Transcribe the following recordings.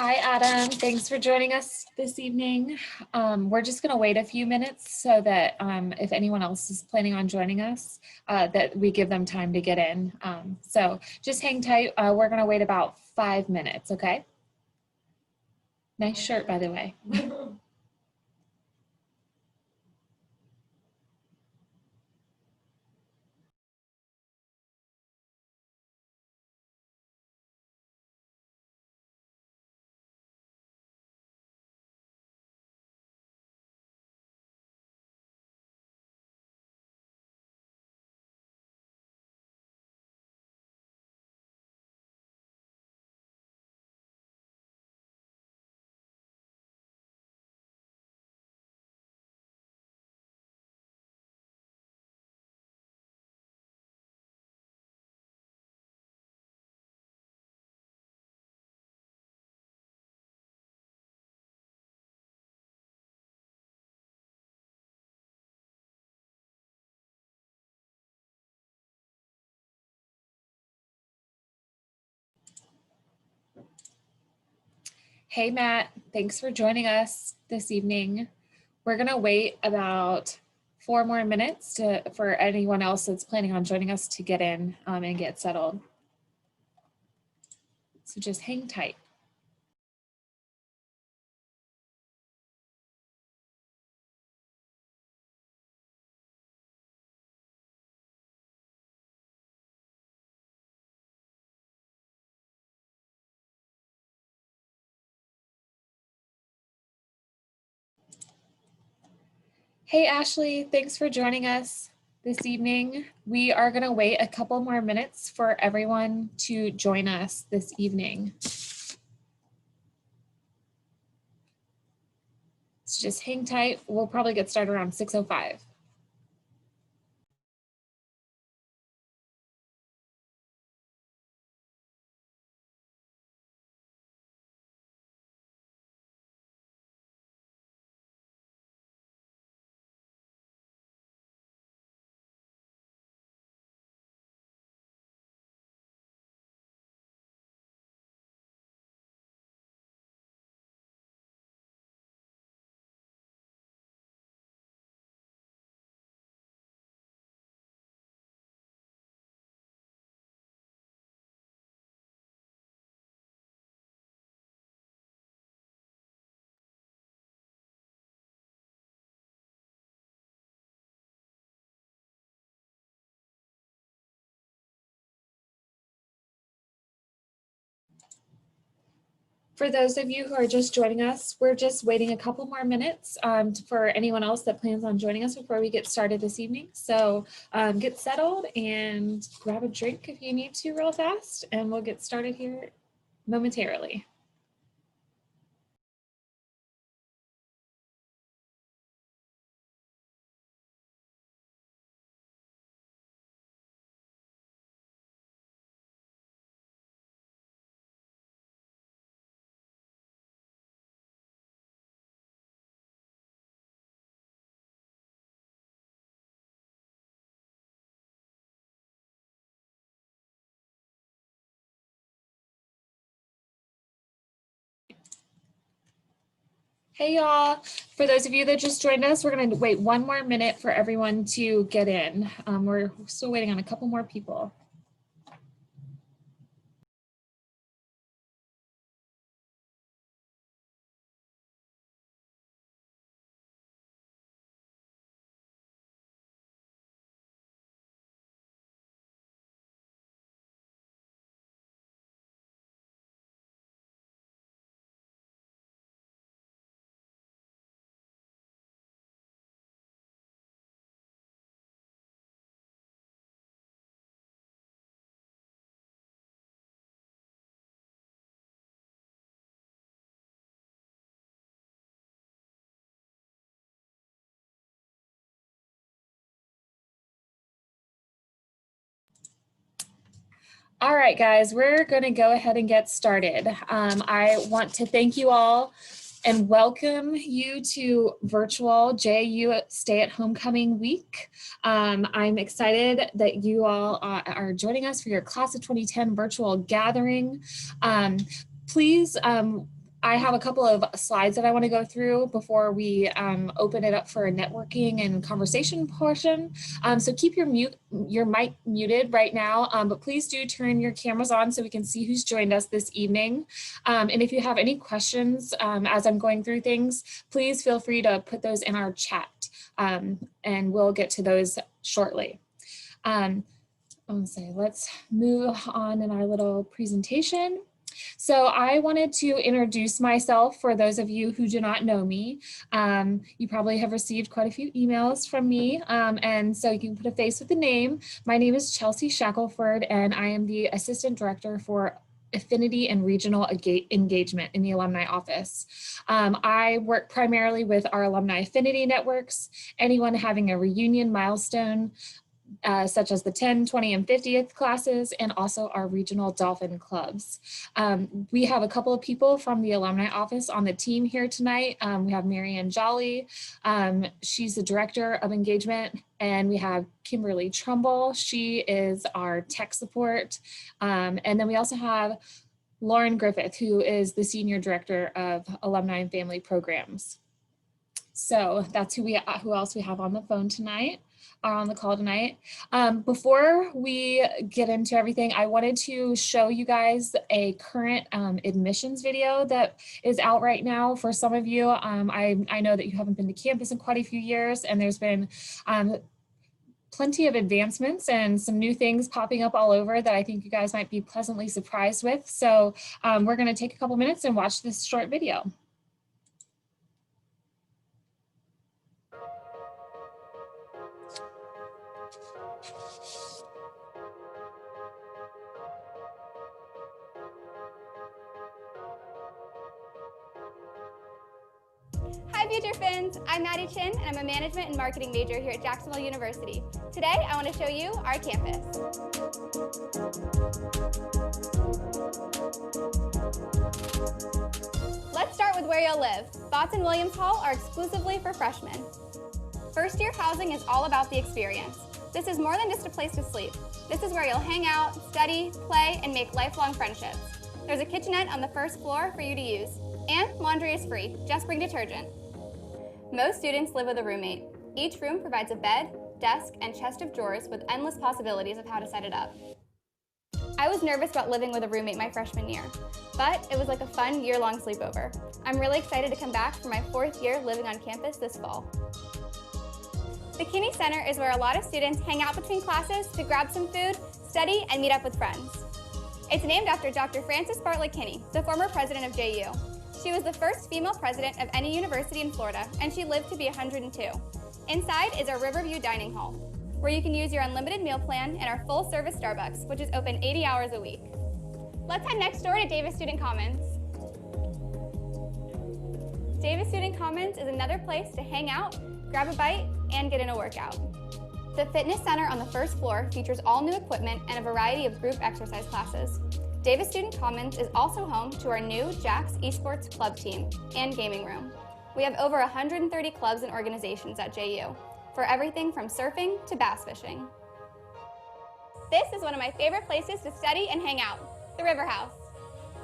Hi, Adam. Thanks for joining us this evening. We're just going to wait a few minutes so that if anyone else is planning on joining us, that we give them time to get in. So just hang tight. We're going to wait about 5 minutes, okay? Nice shirt, by the way. Hey, Matt. Thanks for joining us this evening. We're going to wait about 4 more minutes for anyone else that's planning on joining us to get in and get settled. So just hang tight. Hey, Ashley, thanks for joining us this evening. We are going to wait a couple more minutes for everyone to join us this evening. So just hang tight. We'll probably get started around 6:05. For those of you who are just joining us, we're just waiting a couple more minutes for anyone else that plans on joining us before we get started this evening. So get settled and grab a drink if you need to real fast, and we'll get started here momentarily. Hey y'all, for those of you that just joined us, we're gonna wait 1 more minute for everyone to get in. We're still waiting on a couple more people. All right, guys, we're going to go ahead and get started. I want to thank you all and welcome you to virtual JU Stay at Homecoming Week. I'm excited that you all are joining us for your Class of 2010 virtual gathering. Please I have a couple of slides that I want to go through before we open it up for a networking and conversation portion. So keep your mic muted right now, but please do turn your cameras on so we can see who's joined us this evening. And if you have any questions as I'm going through things, please feel free to put those in our chat, and we'll get to those shortly. Let's move on in our little presentation. So I wanted to introduce myself for those of you who do not know me. You probably have received quite a few emails from me, and so you can put a face with the name. My name is Chelsea Shackelford, and I am the Assistant Director for Affinity and Regional Engagement in the Alumni Office. I work primarily with our alumni affinity networks, anyone having a reunion milestone, such as the 10, 20, and 50th classes, and also our regional dolphin clubs. We have a couple of people from the alumni office on the team here tonight. We have Marianne Jolly, she's the director of engagement, and we have Kimberly Trumbull, she is our tech support. And then we also have Lauren Griffith, who is the senior director of alumni and family programs. So that's who else we have on the phone tonight, are on the call tonight. Before we get into everything, I wanted to show you guys a current admissions video that is out right now for some of you. I know that you haven't been to campus in quite a few years, and there's been plenty of advancements and some new things popping up all over that I think you guys might be pleasantly surprised with. So we're going to take a couple minutes and watch this short video. Hi Future Fins, I'm Maddie Chin and I'm a management and marketing major here at Jacksonville University. Today I want to show you our campus. Let's start with where you'll live. Botts and Williams Hall are exclusively for freshmen. First year housing is all about the experience. This is more than just a place to sleep. This is where you'll hang out, study, play, and make lifelong friendships. There's a kitchenette on the first floor for you to use. And laundry is free, just bring detergent. Most students live with a roommate. Each room provides a bed, desk, and chest of drawers with endless possibilities of how to set it up. I was nervous about living with a roommate my freshman year, but it was like a fun year-long sleepover. I'm really excited to come back for my 4th year living on campus this fall. The Kinney Center is where a lot of students hang out between classes to grab some food, study, and meet up with friends. It's named after Dr. Frances Bartlett Kinney, the former president of JU. She was the first female president of any university in Florida, and she lived to be 102. Inside is our Riverview Dining Hall, where you can use your unlimited meal plan and our full-service Starbucks, which is open 80 hours a week. Let's head next door to Davis Student Commons. Davis Student Commons is another place to hang out, grab a bite, and get in a workout. The fitness center on the first floor features all new equipment and a variety of group exercise classes. Davis Student Commons is also home to our new JAX Esports Club team and gaming room. We have over 130 clubs and organizations at JU, for everything from surfing to bass fishing. This is one of my favorite places to study and hang out, the River House.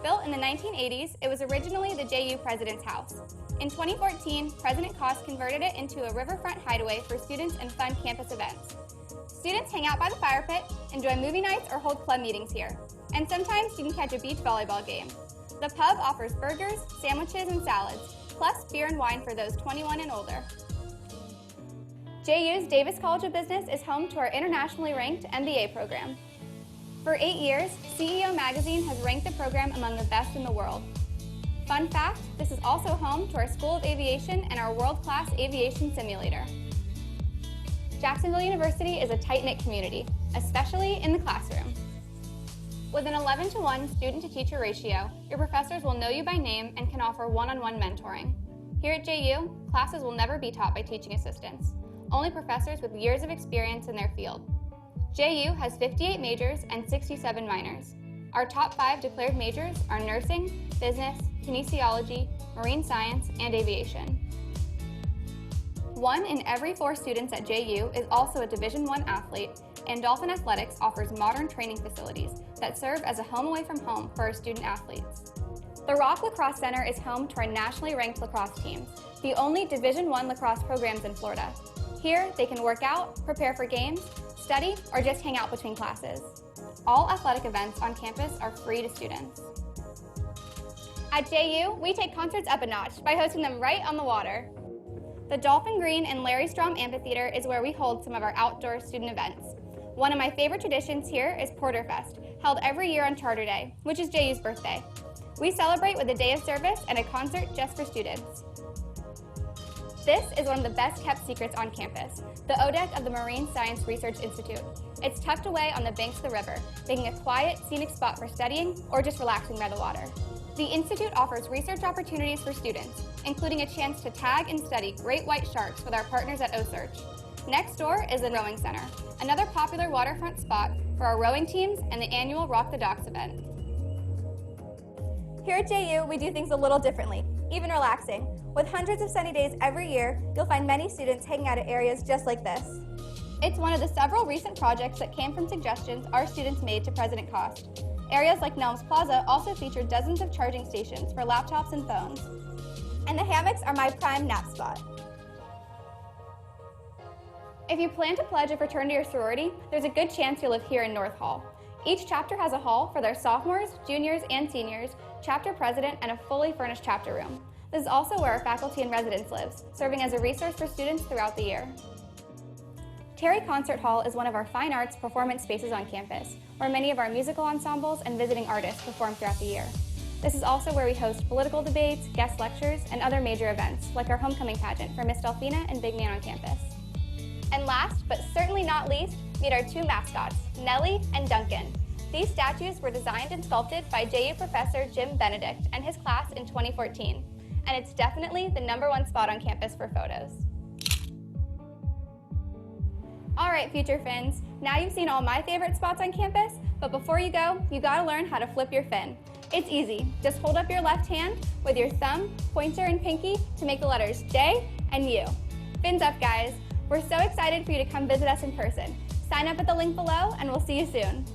Built in the 1980s, it was originally the JU President's House. In 2014, President Koss converted it into a riverfront hideaway for students and fun campus events. Students hang out by the fire pit, enjoy movie nights, or hold club meetings here. And sometimes you can catch a beach volleyball game. The pub offers burgers, sandwiches, and salads, plus beer and wine for those 21 and older. JU's Davis College of Business is home to our internationally ranked MBA program. For 8 years, CEO Magazine has ranked the program among the best in the world. Fun fact, this is also home to our School of Aviation and our world-class aviation simulator. Jacksonville University is a tight-knit community, especially in the classroom. With an 11-to-1 student-to-teacher ratio, your professors will know you by name and can offer one-on-one mentoring. Here at JU, classes will never be taught by teaching assistants, only professors with years of experience in their field. JU has 58 majors and 67 minors. Our top 5 declared majors are nursing, business, kinesiology, marine science, and aviation. 1 in every 4 students at JU is also a Division I athlete, and Dolphin Athletics offers modern training facilities that serve as a home away from home for our student athletes. The Rock Lacrosse Center is home to our nationally ranked lacrosse teams, the only Division I lacrosse programs in Florida. Here, they can work out, prepare for games, study, or just hang out between classes. All athletic events on campus are free to students. At JU, we take concerts up a notch by hosting them right on the water. The Dolphin Green and Larry Strom Amphitheater is where we hold some of our outdoor student events. One of my favorite traditions here is Porterfest, held every year on Charter Day, which is JU's birthday. We celebrate with a day of service and a concert just for students. This is one of the best kept secrets on campus, the ODEC of the Marine Science Research Institute. It's tucked away on the banks of the river, making a quiet, scenic spot for studying or just relaxing by the water. The Institute offers research opportunities for students, including a chance to tag and study great white sharks with our partners at OSearch. Next door is the Rowing Center, another popular waterfront spot for our rowing teams and the annual Rock the Docks event. Here at JU, we do things a little differently, even relaxing. With hundreds of sunny days every year, you'll find many students hanging out at areas just like this. It's one of the several recent projects that came from suggestions our students made to President Cost. Areas like Nelms Plaza also feature dozens of charging stations for laptops and phones. And the hammocks are my prime nap spot. If you plan to pledge a fraternity or sorority, there's a good chance you'll live here in North Hall. Each chapter has a hall for their sophomores, juniors, and seniors, chapter president, and a fully furnished chapter room. This is also where our faculty and residents lives, serving as a resource for students throughout the year. Terry Concert Hall is one of our fine arts performance spaces on campus, where many of our musical ensembles and visiting artists perform throughout the year. This is also where we host political debates, guest lectures, and other major events, like our homecoming pageant for Miss Delphina and Big Man on campus. And last, but certainly not least, meet our two mascots, Nellie and Duncan. These statues were designed and sculpted by JU professor Jim Benedict and his class in 2014, and it's definitely the #1 spot on campus for photos. All right, future fins, now you've seen all my favorite spots on campus, but before you go, you gotta learn how to flip your fin. It's easy. Just hold up your left hand with your thumb, pointer, and pinky to make the letters J and U. Fins up, guys. We're so excited for you to come visit us in person. Sign up at the link below, and we'll see you soon.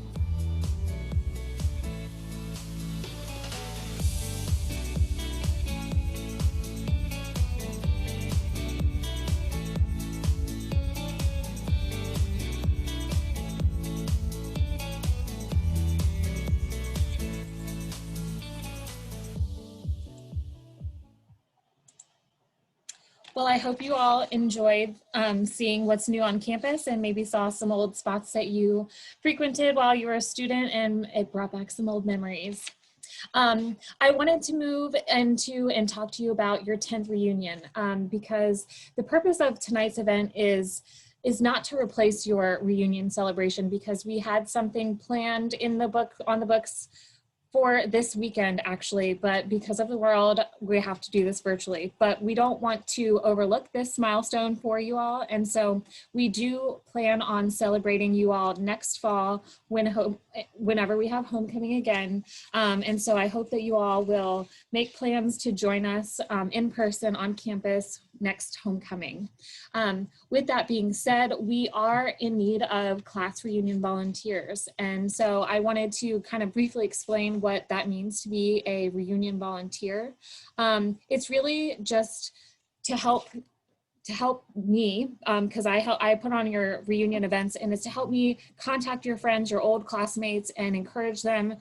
Well, I hope you all enjoyed seeing what's new on campus and maybe saw some old spots that you frequented while you were a student, and it brought back some old memories. I wanted to move into and talk to you about your 10th reunion because the purpose of tonight's event is not to replace your reunion celebration, because we had something planned on the books for this weekend actually, but because of the world, we have to do this virtually. But we don't want to overlook this milestone for you all. And so we do plan on celebrating you all next fall whenever we have homecoming again. And so I hope that you all will make plans to join us in person on campus next homecoming. With that being said, we are in need of class reunion volunteers. And so I wanted to kind of briefly explain what that means to be a reunion volunteer. It's really just to help me, because I put on your reunion events, and it's to help me contact your friends, your old classmates, and encourage them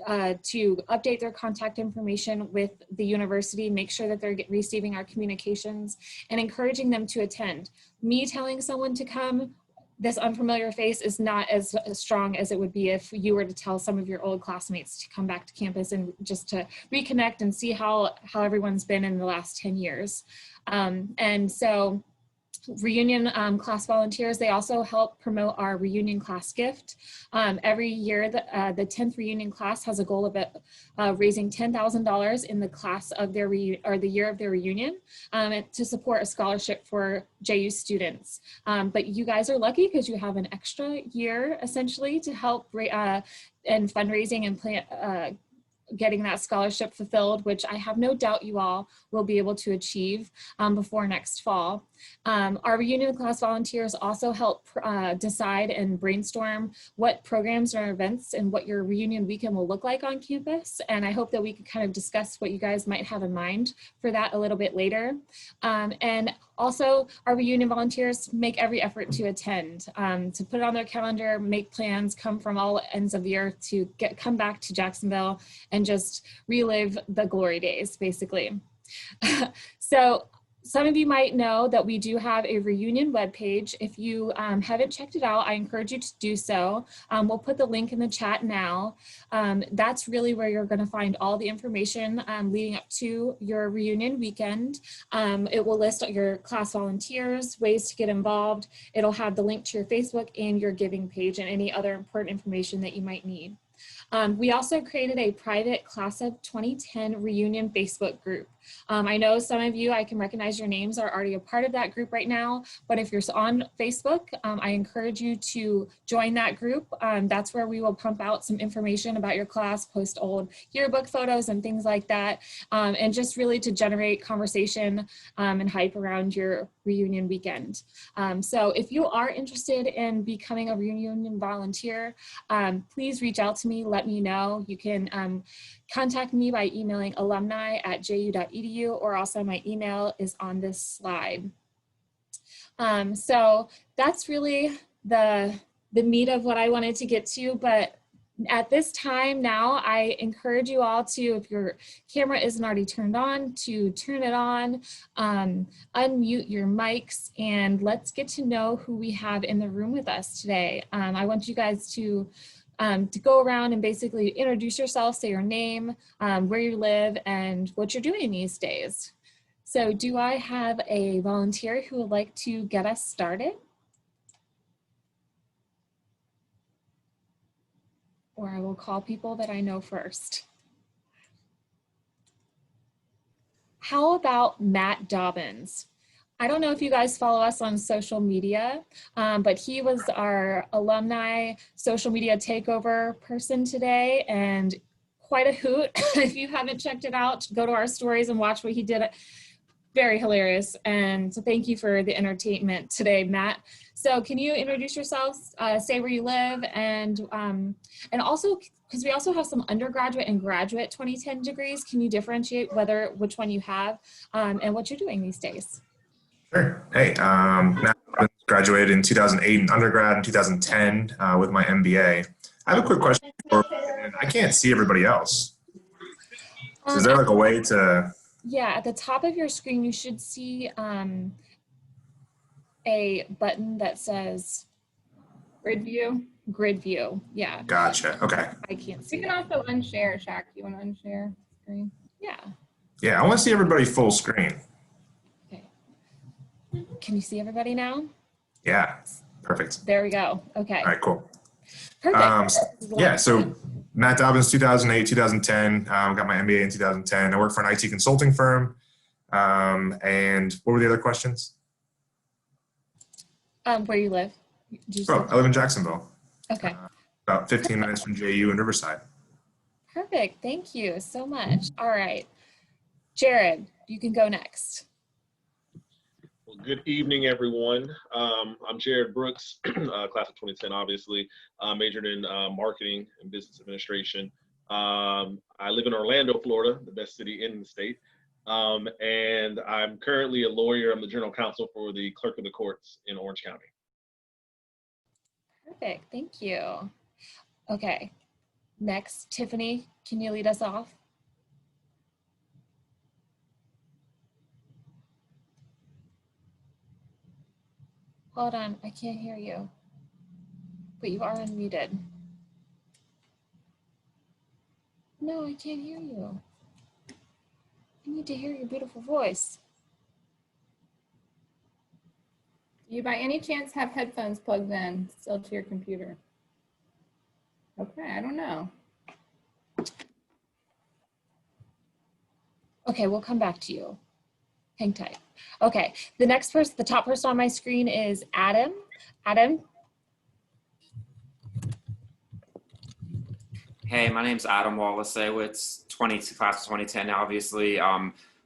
to update their contact information with the university, make sure that they're receiving our communications, and encouraging them to attend. Me telling someone to come, this unfamiliar face is not as strong as it would be if you were to tell some of your old classmates to come back to campus and just to reconnect and see how everyone's been in the last 10 years. And so reunion class volunteers, they also help promote our reunion class gift. Every year, the 10th reunion class has a goal of raising $10,000 in the class of the year of their reunion to support a scholarship for JU students. But you guys are lucky because you have an extra year essentially to help in fundraising and getting that scholarship fulfilled, which I have no doubt you all will be able to achieve before next fall. Our reunion class volunteers also help decide and brainstorm what programs or events and what your reunion weekend will look like on campus. And I hope that we can kind of discuss what you guys might have in mind for that a little bit later. And also, our reunion volunteers make every effort to attend, to put it on their calendar, make plans, come from all ends of the earth to come back to Jacksonville and just relive the glory days, basically. So some of you might know that we do have a reunion webpage. If you haven't checked it out, I encourage you to do so. We'll put the link in the chat now. That's really where you're going to find all the information leading up to your reunion weekend. It will list your class volunteers, ways to get involved. It'll have the link to your Facebook and your giving page and any other important information that you might need. We also created a private class of 2010 reunion Facebook group. I know some of you, I can recognize your names, are already a part of that group right now, but if you're on Facebook, I encourage you to join that group. That's where we will pump out some information about your class, post old yearbook photos and things like that, and just really to generate conversation and hype around your reunion weekend. So if you are interested in becoming a reunion volunteer, please reach out to me, let me know. You can contact me by emailing alumni@ju.edu, or also my email is on this slide. So that's really the meat of what I wanted to get to, but at this time now, I encourage you all to, if your camera isn't already turned on, to turn it on, unmute your mics, and let's get to know who we have in the room with us today. I want you guys to go around and basically introduce yourself, say your name, where you live, and what you're doing these days. So do I have a volunteer who would like to get us started? Or I will call people that I know first. How about Matt Dobbins? I don't know if you guys follow us on social media, but he was our alumni social media takeover person today, and quite a hoot. If you haven't checked it out, go to our stories and watch what he did. Very hilarious, and so thank you for the entertainment today, Matt. So can you introduce yourself, say where you live, and also, because we also have some undergraduate and graduate 2010 degrees, can you differentiate which one you have and what you're doing these days? Sure. Hey, Matt, graduated in 2008 in undergrad, in 2010 with my MBA. I have a quick question. I can't see everybody else. So is there like a way to... Yeah, at the top of your screen, you should see a button that says Grid view. Grid view. Yeah. Gotcha. Okay. I can't see. You can also unshare, Shaq. You want to unshare screen? Yeah. Yeah, I want to see everybody full screen. Okay. Can you see everybody now? Yeah. Perfect. There we go. Okay. All right, cool. Perfect. Yeah, so Matt Dobbins, 2008, 2010. Got my MBA in 2010. I work for an IT consulting firm. And what were the other questions? Where you live? I live in Jacksonville. Okay. About 15 minutes from JU in Riverside. Perfect. Thank you so much. All right. Jared, you can go next. Well, good evening, everyone. I'm Jared Brooks, class of 2010, obviously. Majored in marketing and business administration. I live in Orlando, Florida, the best city in the state. And I'm currently a lawyer. I'm the general counsel for the clerk of the courts in Orange County. Perfect. Thank you. Okay. Next, Tiffany, can you lead us off? Hold on, I can't hear you, but you are unmuted. No, I can't hear you. I need to hear your beautiful voice. Do you by any chance have headphones plugged in still to your computer? Okay, I don't know. Okay, we'll come back to you. Hang tight. Okay, the next person, the top person on my screen is Adam. Adam? Hey, my name's Adam Wallace. It's class of 2010, obviously.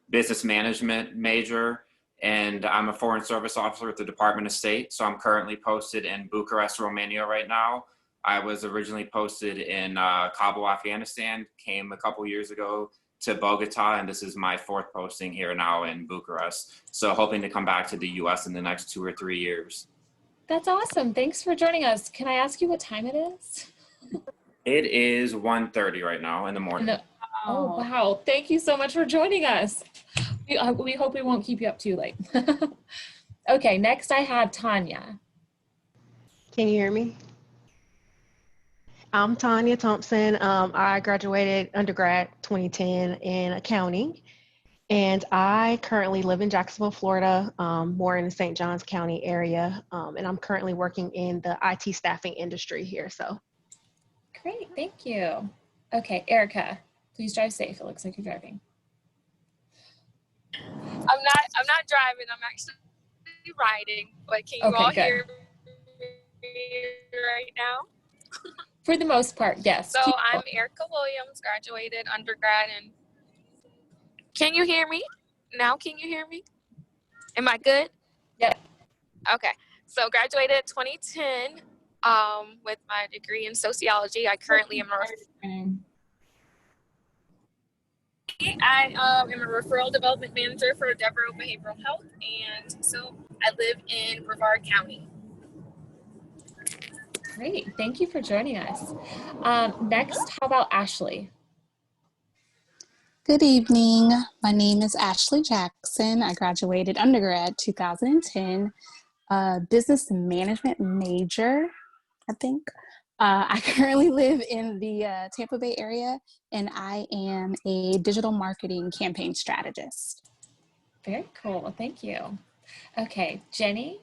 Business management major, and I'm a foreign service officer with the Department of State. So I'm currently posted in Bucharest, Romania right now. I was originally posted in Kabul, Afghanistan, came a couple years ago to Bogota, and this is my fourth posting here now in Bucharest. So hoping to come back to the US in the next 2 or 3 years. That's awesome. Thanks for joining us. Can I ask you what time it is? It is 1:30 right now in the morning. No. Oh, wow. Thank you so much for joining us. We hope we won't keep you up too late. Okay, next I have Tanya. Can you hear me? I'm Tanya Thompson. I graduated undergrad 2010 in accounting, and I currently live in Jacksonville, Florida, more in the St. Johns County area, and I'm currently working in the IT staffing industry here. So, Great, thank you. Okay, Erica, please drive safe. It looks like you're driving. I'm not driving. I'm actually riding. But can you Okay, all good. hear me right now? For the most part, yes. So Keep I'm going. Erica Williams, graduated undergrad, and can you hear me? Now can you hear me? Am I good? Yep. Okay. So graduated 2010 with my degree in sociology. I currently am am a referral development manager for Devereaux Behavioral Health, and so I live in Brevard County. Great, thank you for joining us. Next, how about Ashley? Good evening. My name is Ashley Jackson. I graduated undergrad 2010, business management major, I think. I currently live in the Tampa Bay area, and I am a digital marketing campaign strategist. Very cool, thank you. Okay, Jenny?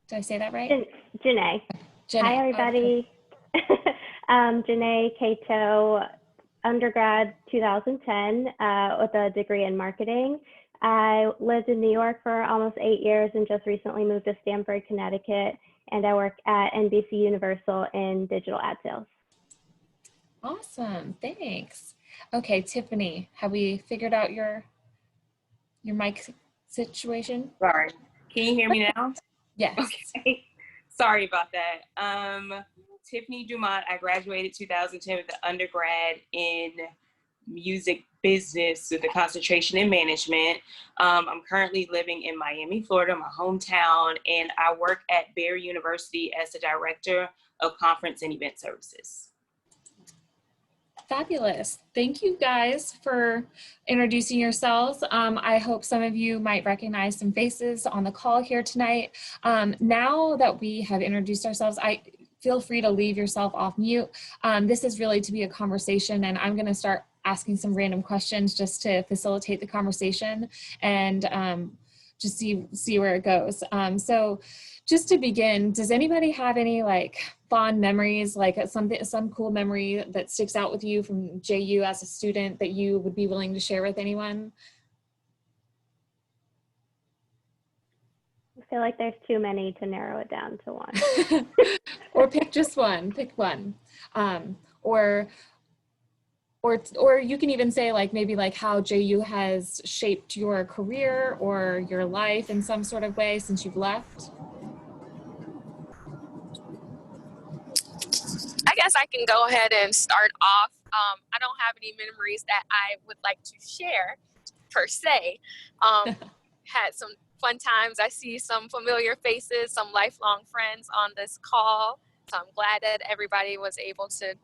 Did I say that right? Janae. Jenny. Hi, everybody. Janae Cato, undergrad 2010 with a degree in marketing. I lived in New York for almost 8 years and just recently moved to Stamford, Connecticut, and I work at NBC Universal in digital ad sales. Awesome, thanks. Okay, Tiffany, have we figured out your mic situation? Sorry, can you hear me now? Yes. Okay, sorry about that. Tiffany Dumont, I graduated 2010 with an undergrad in music business with a concentration in management. I'm currently living in Miami, Florida, my hometown, and I work at Barry University as the director of conference and event services. Fabulous. Thank you guys for introducing yourselves. I hope some of you might recognize some faces on the call here tonight. Now that we have introduced ourselves, feel free to leave yourself off mute. This is really to be a conversation, and I'm going to start asking some random questions just to facilitate the conversation and just see where it goes. So just to begin, does anybody have any fond memories, some cool memory that sticks out with you from JU as a student that you would be willing to share with anyone? I feel like there's too many to narrow it down to one. Or pick just one, pick one. Or you can even say maybe how JU has shaped your career or your life in some sort of way since you've left. I guess I can go ahead and start off. I don't have any memories that I would like to share per se. Had some fun times. I see some familiar faces, some lifelong friends on this call. So I'm glad that everybody was able to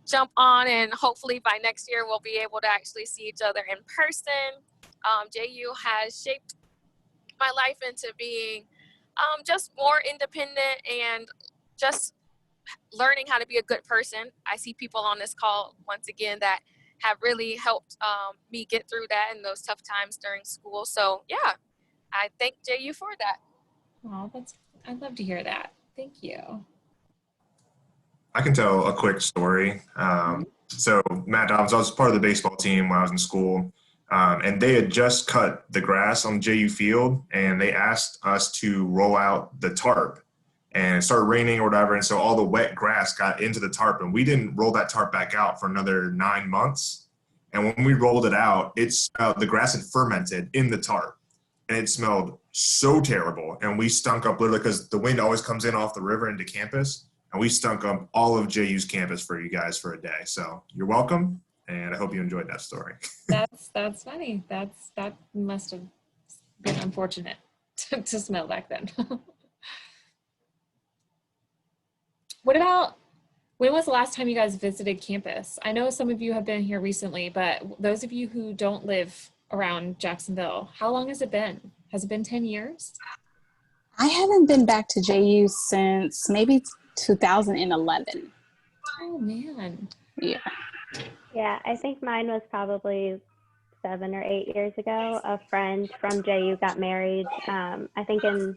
jump on, and hopefully by next year we'll be able to actually see each other in person. JU has shaped my life into being just more independent and just learning how to be a good person. I see people on this call once again that have really helped me get through that and those tough times during school. So yeah, I thank JU for that. Oh, I'd love to hear that. Thank you. I can tell a quick story. So Matt Dobbs, I was part of the baseball team when I was in school, and they had just cut the grass on JU field, and they asked us to roll out the tarp. and it started raining or whatever. And so all the wet grass got into the tarp, and we didn't roll that tarp back out for another 9 months. And when we rolled it out, the grass had fermented in the tarp, and it smelled so terrible. And we stunk up literally, because the wind always comes in off the river into campus, and we stunk up all of JU's campus for you guys for a day. So you're welcome, and I hope you enjoyed that story. That's funny. That must have been unfortunate to smell back then. What about, when was the last time you guys visited campus? I know some of you have been here recently, but those of you who don't live around Jacksonville, how long has it been? Has it been 10 years? I haven't been back to JU since maybe 2011. Oh man. Yeah. Yeah, I think mine was probably 7 or 8 years ago. A friend from JU got married, I think in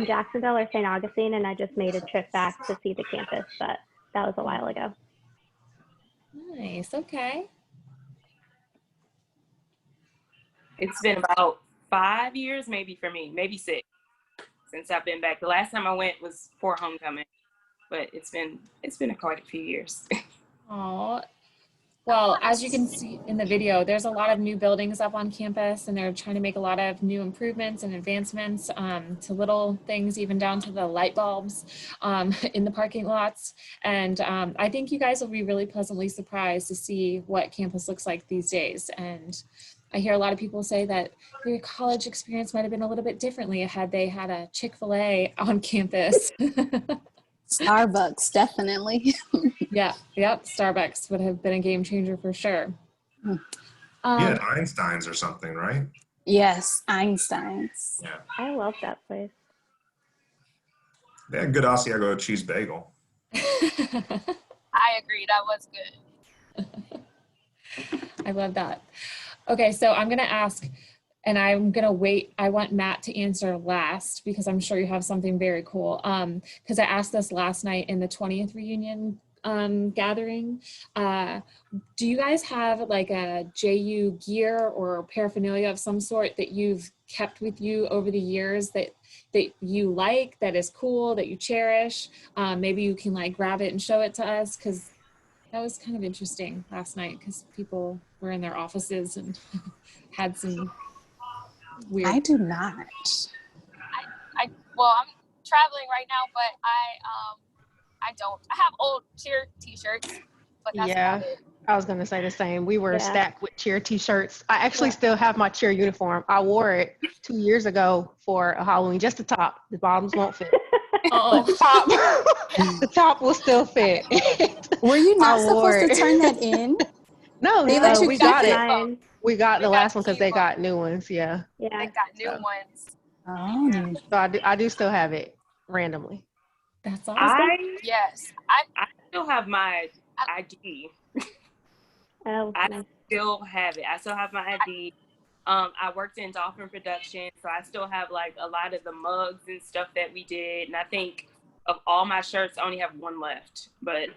Jacksonville or St. Augustine, and I just made a trip back to see the campus, but that was a while ago. Nice. Okay. It's been about 5 years, maybe for me, maybe 6, since I've been back. The last time I went was for homecoming, but it's been quite a few years. Oh, well, as you can see in the video, there's a lot of new buildings up on campus, and they're trying to make a lot of new improvements and advancements to little things, even down to the light bulbs in the parking lots. And I think you guys will be really pleasantly surprised to see what campus looks like these days. And I hear a lot of people say that their college experience might have been a little bit differently had they had a Chick-fil-A on campus. Starbucks, definitely. Yep, Starbucks would have been a game changer for sure. Yeah, Einstein's or something, right? Yes, Einstein's. Yeah. I love that place. They had good Asiago cheese bagel. I agree. That was good. I love that. Okay, so I'm going to ask, and I'm going to wait. I want Matt to answer last because I'm sure you have something very cool. Because I asked this last night in the 20th reunion gathering. Do you guys have like a JU gear or paraphernalia of some sort that you've kept with you over the years that you like, that is cool, that you cherish? Maybe you can like grab it and show it to us, because that was kind of interesting last night because people were in their offices and had some weird. I do not. Well, I'm traveling right now, but I don't. I have old cheer t-shirts, but that's Yeah, about it. I was going to say the same. We were stacked with cheer t-shirts. I actually still have my cheer uniform. I wore it 2 years ago for a Halloween, just the top. The bottoms won't fit. But the top will still fit. Were you not supposed to turn that in? No, They let you we keep got it. it. We got the last one because they got new ones. Yeah. They got new ones. Oh. So I do still have it randomly. That's awesome. Yes. I still have my ID. Oh, I nice. still have it. I still have my ID. I worked in Dolphin Production, so I still have like a lot of the mugs and stuff that we did. And I think of all my shirts, I only have one left. But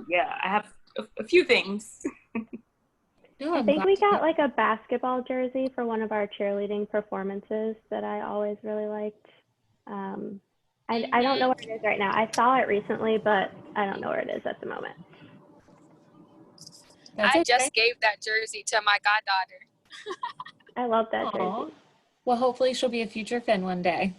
yeah, I have a few things. I think we got like a basketball jersey for one of our cheerleading performances that I always really liked. I don't know where it is right now. I saw it recently, but I don't know where it is at the moment. I just gave that jersey to my goddaughter. I love that Aw. jersey. Well, hopefully she'll be a future Finn one day.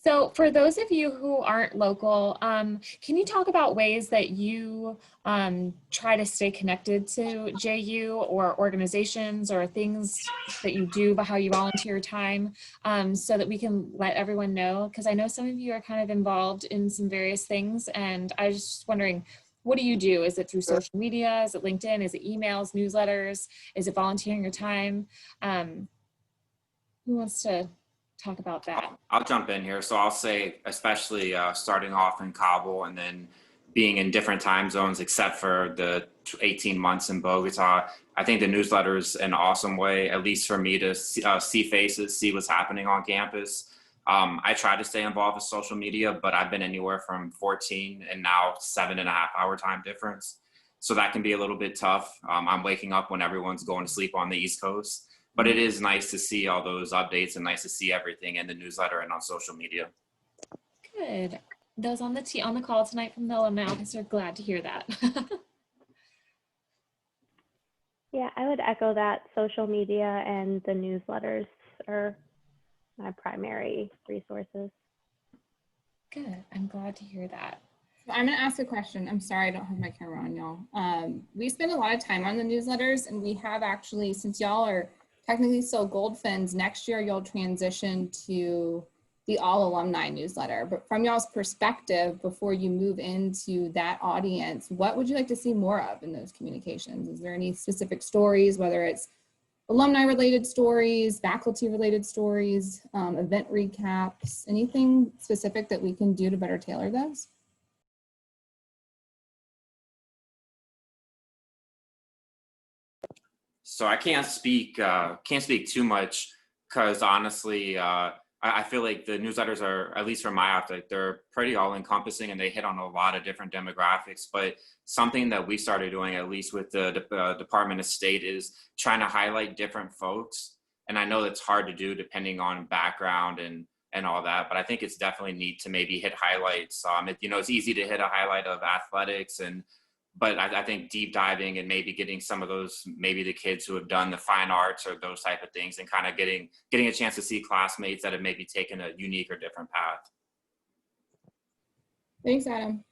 So for those of you who aren't local, can you talk about ways that you try to stay connected to JU or organizations or things that you do, about how you volunteer your time, so that we can let everyone know? Because I know some of you are kind of involved in some various things, and I was just wondering, what do you do? Is it through social media? Is it LinkedIn? Is it emails, newsletters? Is it volunteering your time? Who wants to talk about that? I'll jump in here. So I'll say, especially starting off in Kabul and then being in different time zones, except for the 18 months in Bogota, I think the newsletter is an awesome way, at least for me, to see faces, see what's happening on campus. I try to stay involved with social media, but I've been anywhere from 14 and now 7.5 hour time difference. So that can be a little bit tough. I'm waking up when everyone's going to sleep on the East Coast. but it is nice to see all those updates and nice to see everything in the newsletter and on social media. Good. Those on the call tonight from the alumni office are glad to hear that. Yeah, I would echo that. Social media and the newsletters are my primary resources. Good. I'm glad to hear that. I'm going to ask a question. I'm sorry, I don't have my camera on, y'all. We spend a lot of time on the newsletters, and we have actually, since y'all are technically still Gold Fins, next year you'll transition to the all alumni newsletter. But from y'all's perspective, before you move into that audience, what would you like to see more of in those communications? Is there any specific stories, whether it's alumni related stories, faculty related stories, event recaps, anything specific that we can do to better tailor those? So I can't speak too much because honestly, I feel like the newsletters are, at least from my optic, they're pretty all encompassing and they hit on a lot of different demographics. But something that we started doing, at least with the Department of State, is trying to highlight different folks. And I know that's hard to do depending on background and all that, but I think it's definitely neat to maybe hit highlights. It's easy to hit a highlight of athletics but I think deep diving and maybe getting some of those, maybe the kids who have done the fine arts or those type of things, and kind of getting a chance to see classmates that have maybe taken a unique or different path. Thanks, Adam.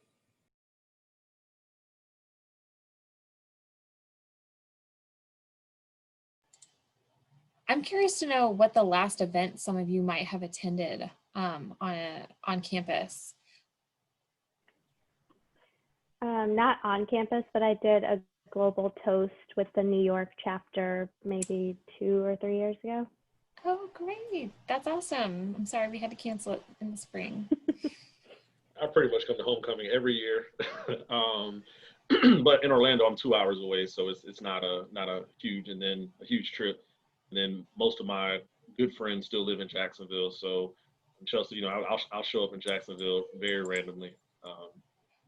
I'm curious to know what the last event some of you might have attended on campus. Not on campus, but I did a global toast with the New York chapter maybe 2 or 3 years ago. Oh, great. That's awesome. I'm sorry we had to cancel it in the spring. I pretty much come to homecoming every year. But in Orlando, I'm 2 hours away, so it's not a huge trip. And then most of my good friends still live in Jacksonville, so in Chelsea, I'll show up in Jacksonville very randomly.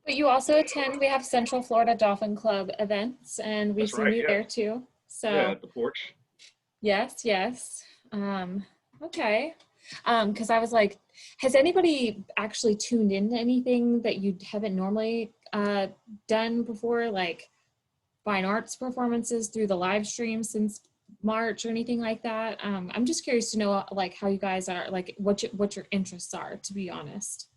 But you also attend, we have Central Florida Dolphin Club events, and we've seen you there too. So yeah, at the porch. Yes. Okay. Because I was like, has anybody actually tuned into anything that you haven't normally done before, like fine arts performances through the live stream since March or anything like that? I'm just curious to know like how you guys are, like what your interests are, to be honest.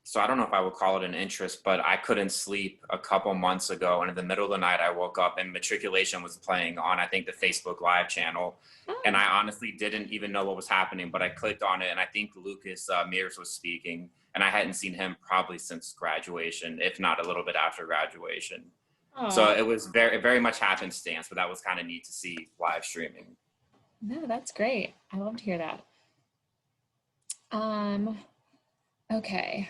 So I don't know if I would call it an interest, but I couldn't sleep a couple months ago. And in the middle of the night, I woke up and Matriculation was playing on, I think, the Facebook Live channel. Oh. And I honestly didn't even know what was happening, but I clicked on it and I think Lucas Mears was speaking. And I hadn't seen him probably since graduation, if not a little bit after graduation. Oh. So it was very, very much happenstance, but that was kind of neat to see live streaming. No, that's great. I love to hear that. Okay.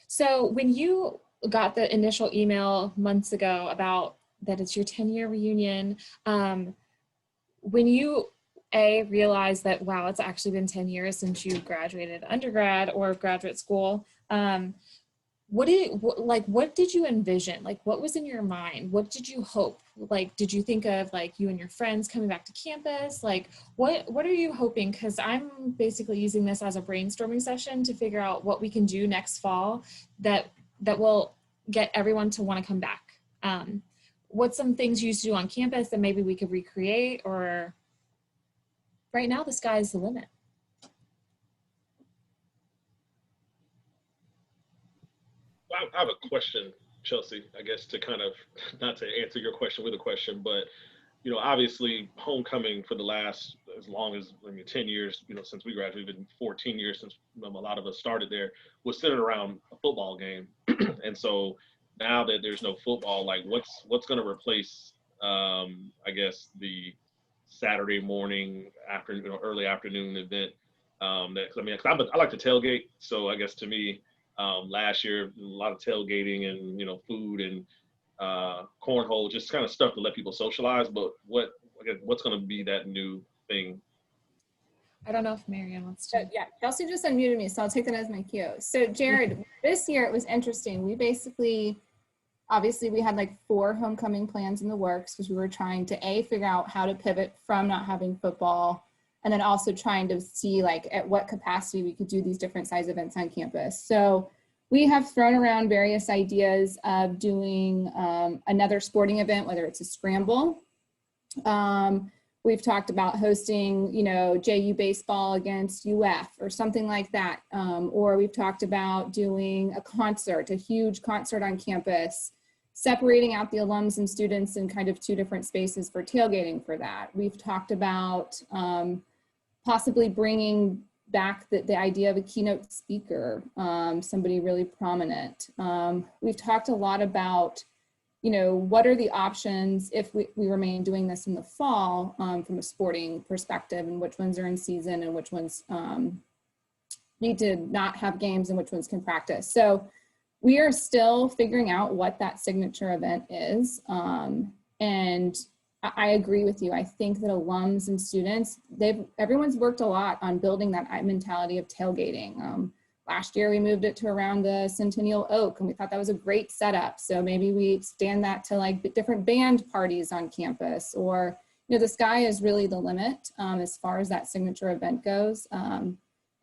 So when you got the initial email months ago about that it's your 10-year reunion, when you realized that, wow, it's actually been 10 years since you graduated undergrad or graduate school, what did you envision? Like, what was in your mind? What did you hope? Like, did you think of like you and your friends coming back to campus? Like, what are you hoping? Because I'm basically using this as a brainstorming session to figure out what we can do next fall that will get everyone to want to come back. What's some things you used to do on campus that maybe we could recreate, or right now the sky is the limit? I have a question, Chelsea, I guess, to kind of, not to answer your question with a question, but, obviously homecoming for the last, as long as, 10 years, since we graduated, been 14 years since a lot of us started there, was centered around a football game. And so now that there's no football, like what's going to replace, I guess, the Saturday morning, early afternoon event? Because I like to tailgate. So I guess to me, last year, a lot of tailgating and, food and cornhole, just kind of stuff to let people socialize. But what's going to be that new thing? I don't know if Marianne wants to. Yeah, Chelsea just unmuted me, so I'll take that as my cue. So Jared, this year it was interesting. We basically Obviously, we had like 4 homecoming plans in the works because we were trying to figure out how to pivot from not having football, and then also trying to see like at what capacity we could do these different size events on campus. So we have thrown around various ideas of doing another sporting event, whether it's a scramble. We've talked about hosting, you know, JU baseball against UF or something like that. Or we've talked about doing a concert, a huge concert on campus, separating out the alums and students in kind of 2 different spaces for tailgating for that. We've talked about possibly bringing back the idea of a keynote speaker, somebody really prominent. We've talked a lot about, you know, what are the options if we remain doing this in the fall from a sporting perspective, and which ones are in season and which ones need to not have games and which ones can practice. So we are still figuring out what that signature event is. And I agree with you. I think that alums and students, everyone's worked a lot on building that mentality of tailgating. Last year, we moved it to around the Centennial Oak, and we thought that was a great setup. So maybe we expand that to like different band parties on campus, or, you know, the sky is really the limit as far as that signature event goes. And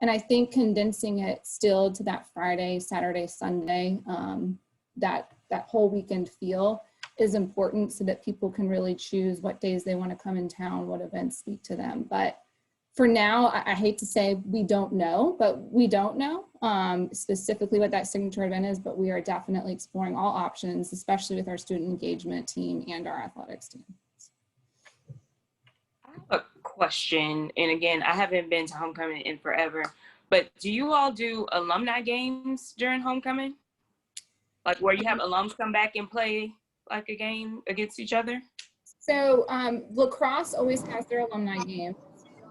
I think condensing it still to that Friday, Saturday, Sunday, that whole weekend feel is important so that people can really choose what days they want to come in town, what events speak to them. But for now, I hate to say we don't know, but we don't know specifically what that signature event is, but we are definitely exploring all options, especially with our student engagement team and our athletics team. I have a question, and again, I haven't been to homecoming in forever, but do you all do alumni games during homecoming? Like where you have alums come back and play like a game against each other? So lacrosse always has their alumni game.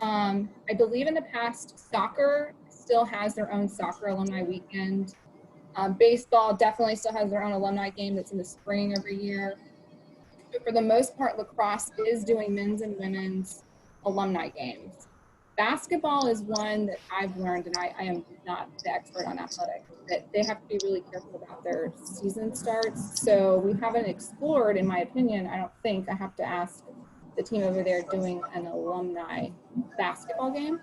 I believe in the past, soccer still has their own soccer alumni weekend. Baseball definitely still has their own alumni game that's in the spring every year. But for the most part, lacrosse is doing men's and women's alumni games. Basketball is one that I've learned, and I am not the expert on athletics, that they have to be really careful about their season starts. So we haven't explored, in my opinion, I don't think, I have to ask the team over there doing an alumni basketball game.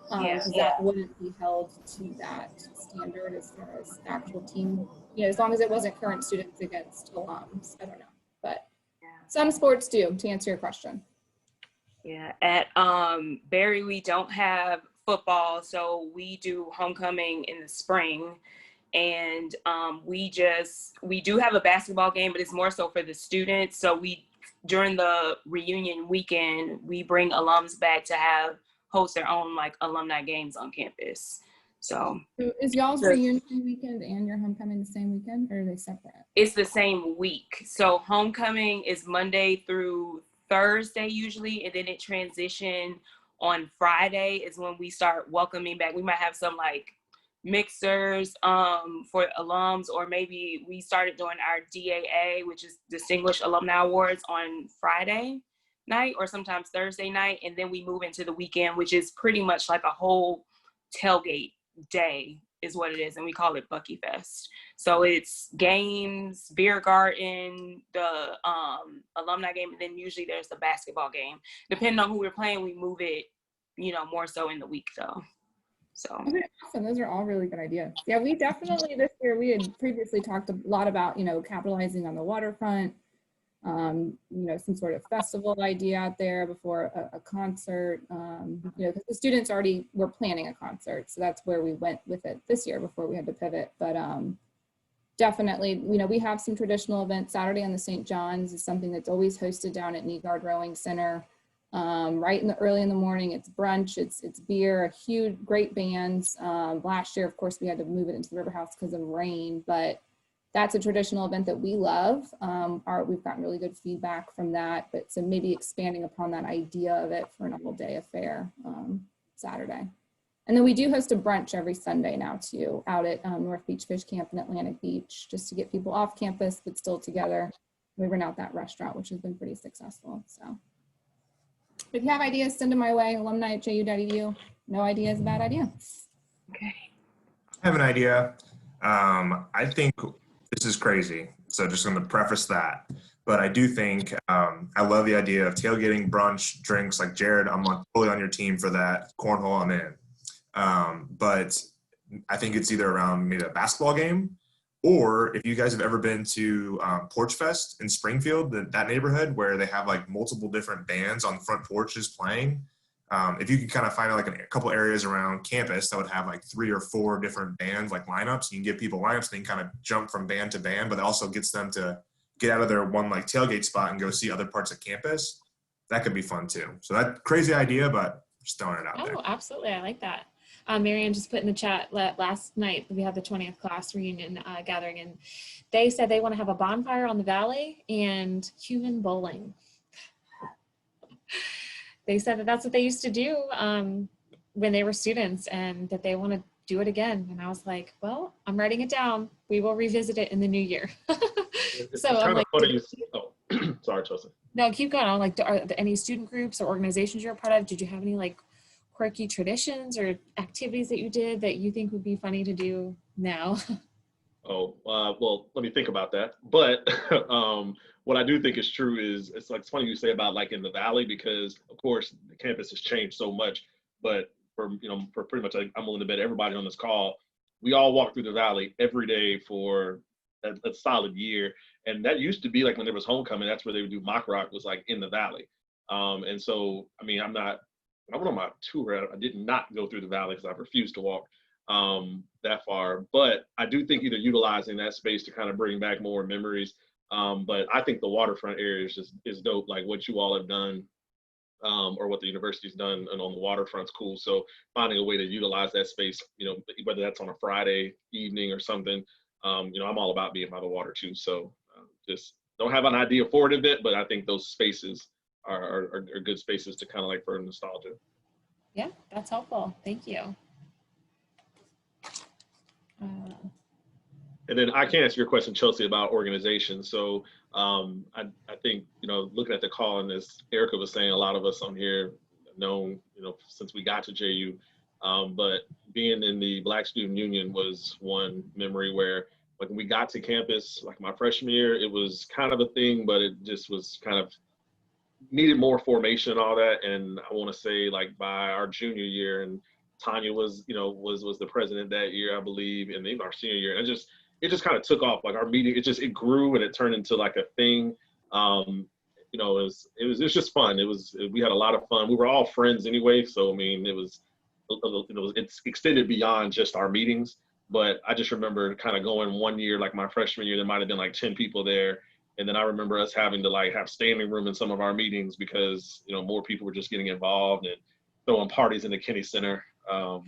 Because that wouldn't be held to that standard as far as the actual team, you know, as long as it wasn't current students against alums. I don't know, but some sports do, to answer your question. Yeah, at Berry, we don't have football, so we do homecoming in the spring. And we do have a basketball game, but it's more so for the students. So during the reunion weekend, we bring alums back to host their own like alumni games on campus. So is y'all's reunion weekend and your homecoming the same weekend, or are they separate? It's the same week. So homecoming is Monday through Thursday usually, and then it transition on Friday is when we start welcoming back. We might have some like mixers for alums, or maybe we started doing our DAA, which is Distinguished Alumni Awards, on Friday night or sometimes Thursday night, and then we move into the weekend, which is pretty much like a whole tailgate day is what it is, and we call it Bucky Fest. So it's games, beer garden, the alumni game, and then usually there's the basketball game. Depending on who we're playing, we move it, you know, more so in the week though. So okay, awesome. Those are all really good ideas. Yeah, we definitely this year, we had previously talked a lot about, you know, capitalizing on the waterfront, you know, some sort of festival idea out there before a concert, you know, because the students already were planning a concert. So that's where we went with it this year before we had to pivot. But definitely, you know, we have some traditional events. Saturday on the St. John's is something that's always hosted down at Kneegard Rowing Center. Right early in the morning, it's brunch, it's beer, huge, great bands. Last year, of course, we had to move it into the River House because of rain, but that's a traditional event that we love. We've gotten really good feedback from that, but so maybe expanding upon that idea of it for an all-day affair Saturday. And then we do host a brunch every Sunday now too, out at North Beach Fish Camp in Atlantic Beach, just to get people off campus but still together. We rent out that restaurant, which has been pretty successful. So if you have ideas, send them my way, alumni@ju.edu. No idea is a bad idea. Okay. I have an idea. I think this is crazy. So just going to preface that. But I do think I love the idea of tailgating, brunch, drinks. Like Jared, I'm totally on your team for that. Cornhole, I'm in. But I think it's either around maybe a basketball game, or if you guys have ever been to Porch Fest in Springfield, that neighborhood where they have like multiple different bands on front porches playing. If you could kind of find like a couple areas around campus that would have like 3 or 4 different bands, like lineups, you can give people lineups, and they can kind of jump from band to band, but it also gets them to get out of their one like tailgate spot and go see other parts of campus. That could be fun too. So that crazy idea, but just throwing it out there. Oh, absolutely. I like that. Marianne just put in the chat last night, we had the 20th class reunion gathering, and they said they want to have a bonfire on the valley and human bowling. They said that that's what they used to do when they were students, and that they want to do it again. And I was like, well, I'm writing it down. We will revisit it in the new year. So I'm like, sorry, Chelsea. No, keep going. I'm like, are there any student groups or organizations you're a part of? Did you have any like quirky traditions or activities that you did that you think would be funny to do now? Well, let me think about that. But what I do think is true is it's funny you say about like in the Valley, because of course the campus has changed so much. But for pretty much, I'm willing to bet everybody on this call, we all walk through the Valley every day for a solid year. And that used to be like when there was homecoming, that's where they would do mock rock, was like in the Valley. And so, I mean, I went on my tour. I did not go through the Valley because I refused to walk that far. But I do think either utilizing that space to kind of bring back more memories. But I think the waterfront area is dope. Like what you all have done, or what the university's done and on the waterfront's cool. So finding a way to utilize that space, whether that's on a Friday evening or something, I'm all about being by the water too. So just don't have an idea for it a bit, but I think those spaces are good spaces to kind of like for nostalgia. Yeah, that's helpful. Thank you. And then I can answer your question, Chelsea, about organization. So I think, looking at the call, and as Erica was saying, a lot of us on here have known, since we got to JU, but being in the Black Student Union was one memory where when we got to campus, like my freshman year, it was kind of a thing, but it just was kind of needed more formation and all that. And I want to say like by our junior year, and Tanya was the president that year, I believe, and even our senior year, and it just kind of took off. Like our meeting, it grew and it turned into like a thing. It was just fun. We had a lot of fun. We were all friends anyway, so I mean, it's extended beyond just our meetings. But I just remember kind of going one year, like my freshman year, there might have been like 10 people there. And then I remember us having to like have standing room in some of our meetings because, more people were just getting involved and throwing parties in the Kinney Center. Yeah,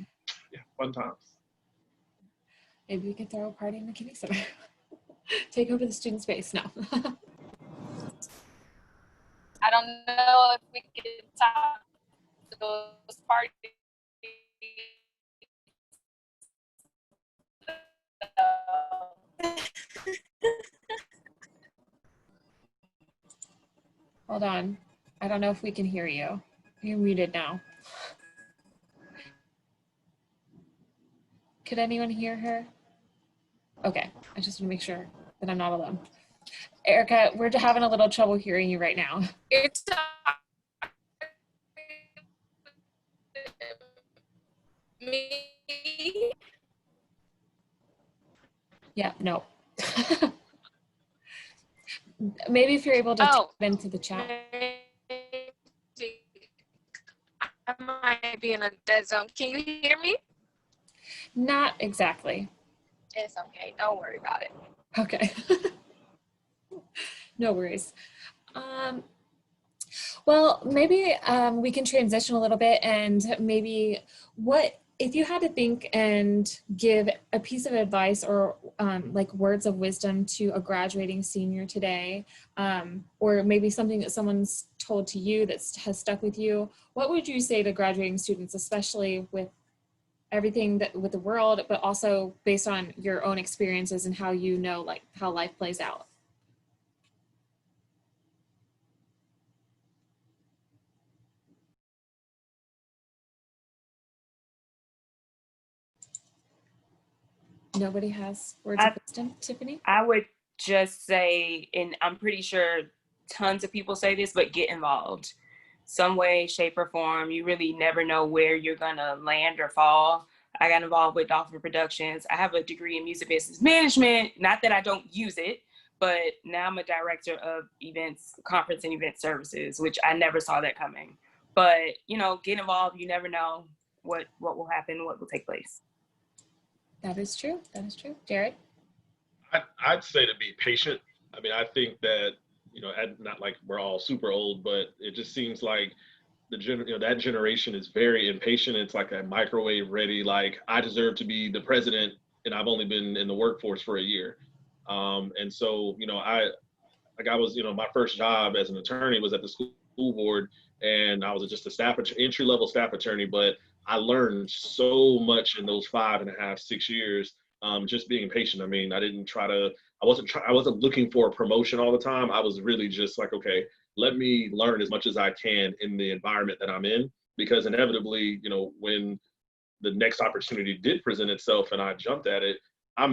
fun times. Maybe we could throw a party in the Kinney Center. Take over the student space. No. I don't know if we could top those parties. Hold on. I don't know if we can hear you. You're muted now. Could anyone hear her? Okay, I just want to make sure that I'm not alone. Erica, we're having a little trouble hearing you right now. It's me. Yeah, no. Maybe if you're able to type into the chat. I might be in a dead zone. Can you hear me? Not exactly. It's okay. Don't worry about it. Okay. No worries. Well, maybe we can transition a little bit, and maybe if you had to think and give a piece of advice or like words of wisdom to a graduating senior today, or maybe something that someone's told to you that has stuck with you, what would you say to graduating students, especially with everything with the world, but also based on your own experiences and how like how life plays out? nobody has words of wisdom, Tiffany? I would just say, and I'm pretty sure tons of people say this, but get involved. Some way, shape, or form. You really never know where you're gonna land or fall. I got involved with Dolphin Productions. I have a degree in music business management. Not that I don't use it, but now I'm a director of events, conference and event services, which I never saw that coming. But, you know, get involved. You never know what will happen, what will take place. That is true. That is true. Jared? I'd say to be patient. I mean, I think that, you know, not like we're all super old, but it just seems like that generation is very impatient. It's like a microwave ready, like I deserve to be the president and I've only been in the workforce for a year. And so, you know, my first job as an attorney was at the school board, and I was just a entry-level staff attorney, but I learned so much in those 5.5, 6 years, just being patient. I mean, I wasn't looking for a promotion all the time. I was really just like, okay, let me learn as much as I can in the environment that I'm in, because inevitably, you know, when the next opportunity did present itself and I jumped at it, I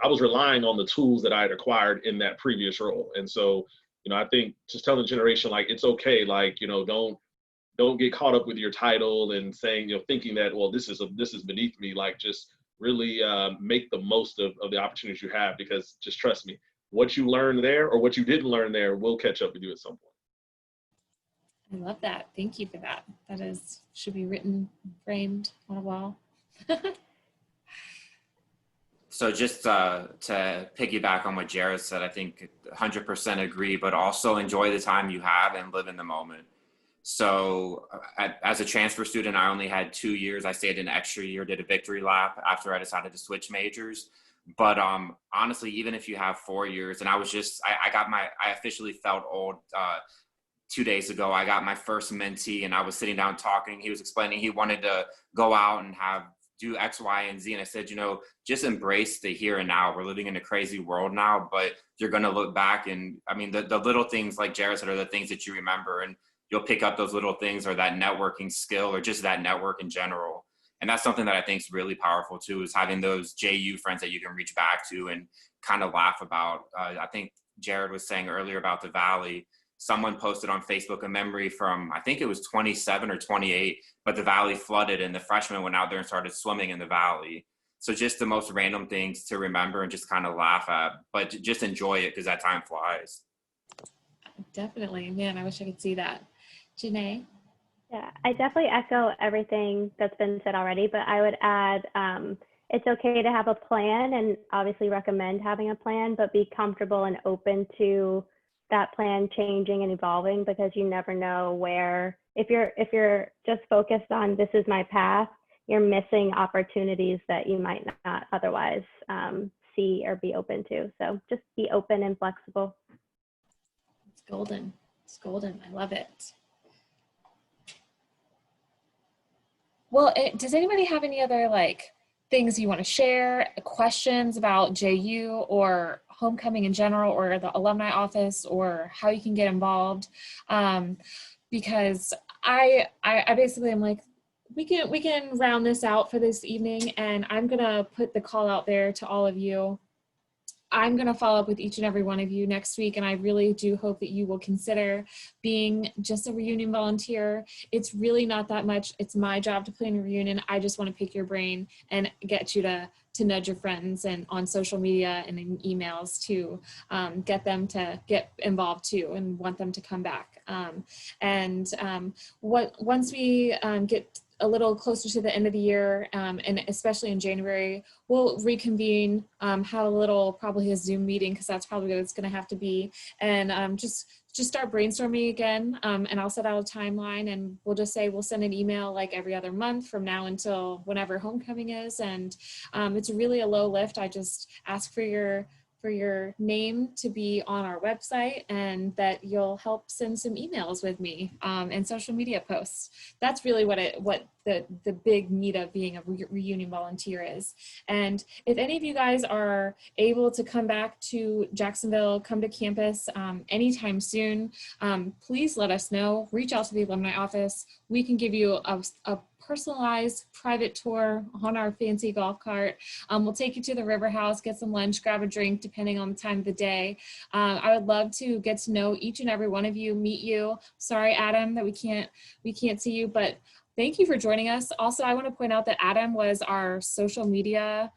was relying on the tools that I had acquired in that previous role. And so, you know, I think just telling the generation, like, it's okay, like, you know, don't get caught up with your title and saying, you know, thinking that, well, this is beneath me. Like, just really make the most of the opportunities you have, because just trust me, what you learn there or what you didn't learn there will catch up with you at some point. I love that. Thank you for that. That should be written, framed on a wall. So just to piggyback on what Jared said, I think 100% agree, but also enjoy the time you have and live in the moment. So as a transfer student, I only had 2 years. I stayed an extra year, did a victory lap after I decided to switch majors. But honestly, even if you have 4 years, and I officially felt old 2 days ago. I got my first mentee and I was sitting down talking. He was explaining he wanted to go out and do X, Y, and Z. And I said, you know, just embrace the here and now. We're living in a crazy world now, but you're going to look back. And I mean, the little things, like Jared said, are the things that you remember, and you'll pick up those little things, or that networking skill, or just that network in general. And that's something that I think is really powerful too, is having those JU friends that you can reach back to and kind of laugh about. I think Jared was saying earlier about the Valley. Someone posted on Facebook a memory from, I think it was 27 or 28, but the Valley flooded and the freshmen went out there and started swimming in the Valley. So just the most random things to remember and just kind of laugh at, but just enjoy it because that time flies. Definitely. Man, I wish I could see that. Janae? Yeah, I definitely echo everything that's been said already, but I would add, it's okay to have a plan, and obviously recommend having a plan, but be comfortable and open to that plan changing and evolving, because you never know where, if you're just focused on this is my path, you're missing opportunities that you might not otherwise see or be open to. So just be open and flexible. It's golden. It's golden. I love it. Well, does anybody have any other things you want to share, questions about JU or homecoming in general, or the alumni office, or how you can get involved? Because I basically am like, we can round this out for this evening, and I'm gonna put the call out there to all of you. I'm going to follow up with each and every one of you next week, and I really do hope that you will consider being just a reunion volunteer. It's really not that much. It's my job to plan a reunion. I just want to pick your brain and get you to nudge your friends and on social media and in emails to get them to get involved too and want them to come back. Once we get a little closer to the end of the year, and especially in January, we'll reconvene, have a little, probably a Zoom meeting, because that's probably what it's going to have to be, and just start brainstorming again, and I'll set out a timeline, and we'll just say we'll send an email like every other month from now until whenever homecoming is, and it's really a low lift. I just ask for your name to be on our website, and that you'll help send some emails with me and social media posts. That's really what the big meat of being a reunion volunteer is. And if any of you guys are able to come back to Jacksonville, come to campus anytime soon, please let us know. Reach out to the alumni office. We can give you a personalized private tour on our fancy golf cart. We'll take you to the river house, get some lunch, grab a drink, depending on the time of the day. I would love to get to know each and every one of you, meet you. Sorry, Adam, that we can't see you, but thank you for joining us. Also, I want to point out that Adam was our social media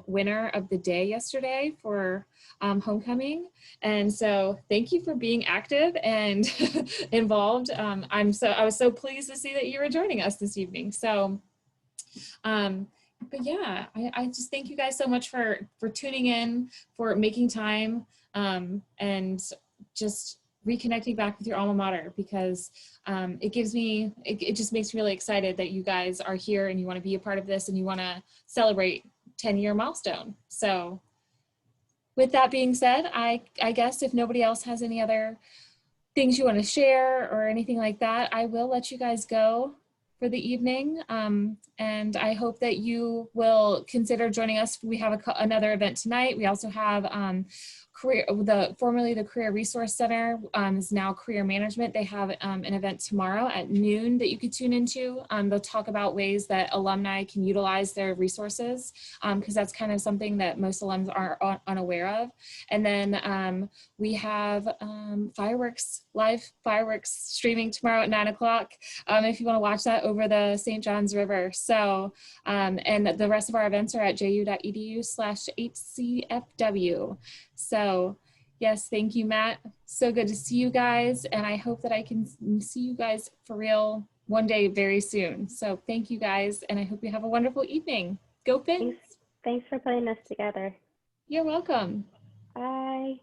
winner of the day yesterday for homecoming. And so thank you for being active and involved. I was so pleased to see that you were joining us this evening. So, but yeah, I just thank you guys so much for tuning in, for making time, and just reconnecting back with your alma mater, because it just makes me really excited that you guys are here and you want to be a part of this and you want to celebrate 10-year milestone. So with that being said, I guess if nobody else has any other things you want to share or anything like that, I will let you guys go for the evening. And I hope that you will consider joining us. We have another event tonight. We also have formerly the Career Resource Center is now Career Management. They have an event tomorrow at noon that you could tune into. They'll talk about ways that alumni can utilize their resources, because that's kind of something that most alums are unaware of. And then we have live fireworks streaming tomorrow at 9 o'clock if you want to watch that over the St. Johns River. So, and the rest of our events are at ju.edu/HCFW. So yes, thank you, Matt. So good to see you guys. And I hope that I can see you guys for real one day very soon. So thank you guys. And I hope you have a wonderful evening. Go Fins. Thanks for putting this together. You're welcome. Bye.